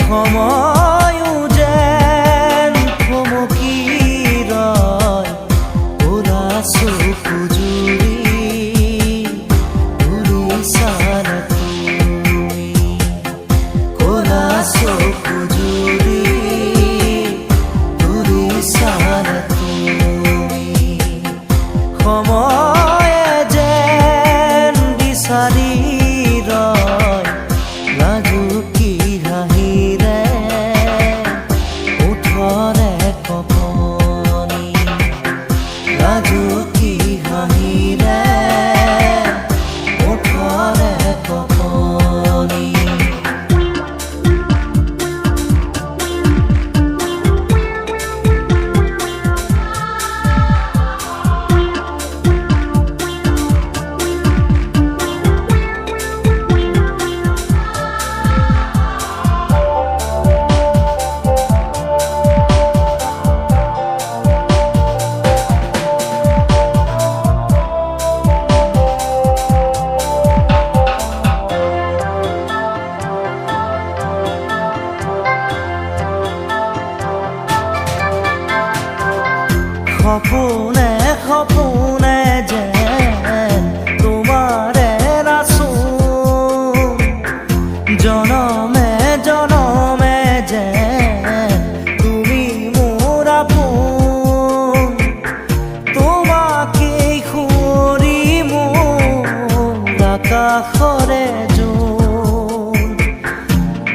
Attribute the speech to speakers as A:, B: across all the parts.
A: সময়ও যেন থমকি রয় ওরা চকু জুৰি উৰিছাৰ তুমি ক'লা চকু জুৰি উৰিছাৰ তুমি সময়ে যেন বিচাৰি ৰয় লাজুকী হাঁহিৰে ওঠৰে কপনি লাজুকী হাঁহিৰে ওঠৰে কপনি সপোনে সপোনে যেন তোমাৰে নাচো জনমে জনমে যেন তুমি মোৰ আপোন তোমাকেই সুঁৱৰি মোৰ আকাশৰে জোন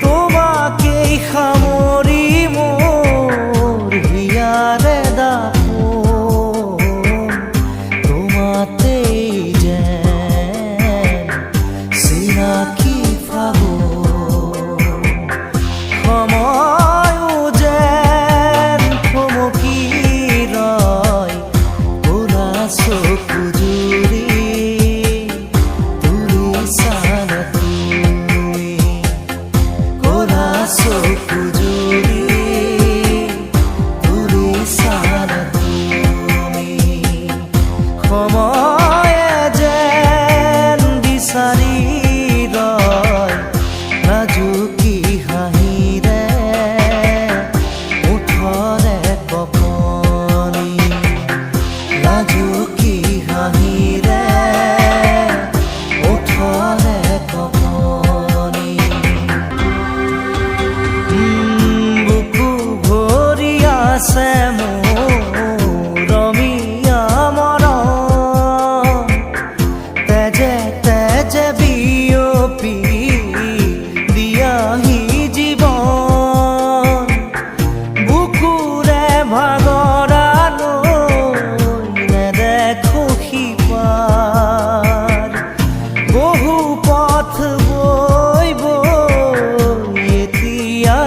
A: তোমাকেই সামৰি মোৰ হিয়াৰে দাপোন চিনাকি ফাগুন সময়ও যেন থমকি ৰয় ক'লা চকু জুৰি উৰিছাৰ তুমি ক'লা চকু জুৰি উৰিছাৰ তুমি সময়ে যেন বিচাৰি ৰয় লাজুকী হাঁহিৰে ওঠৰে কপনি লাজুকী হাঁহিৰে ওঠৰে কপনি বুকু ভৰি আছে মোৰ ৰমীয়া মৰম তেজে তেজে বিয়পি দিয়াহি জীৱন বুকুৰে ভাগৰা লৈ নেদেখো সিপাৰ বহু পথ বৈ বৈ এতিয়া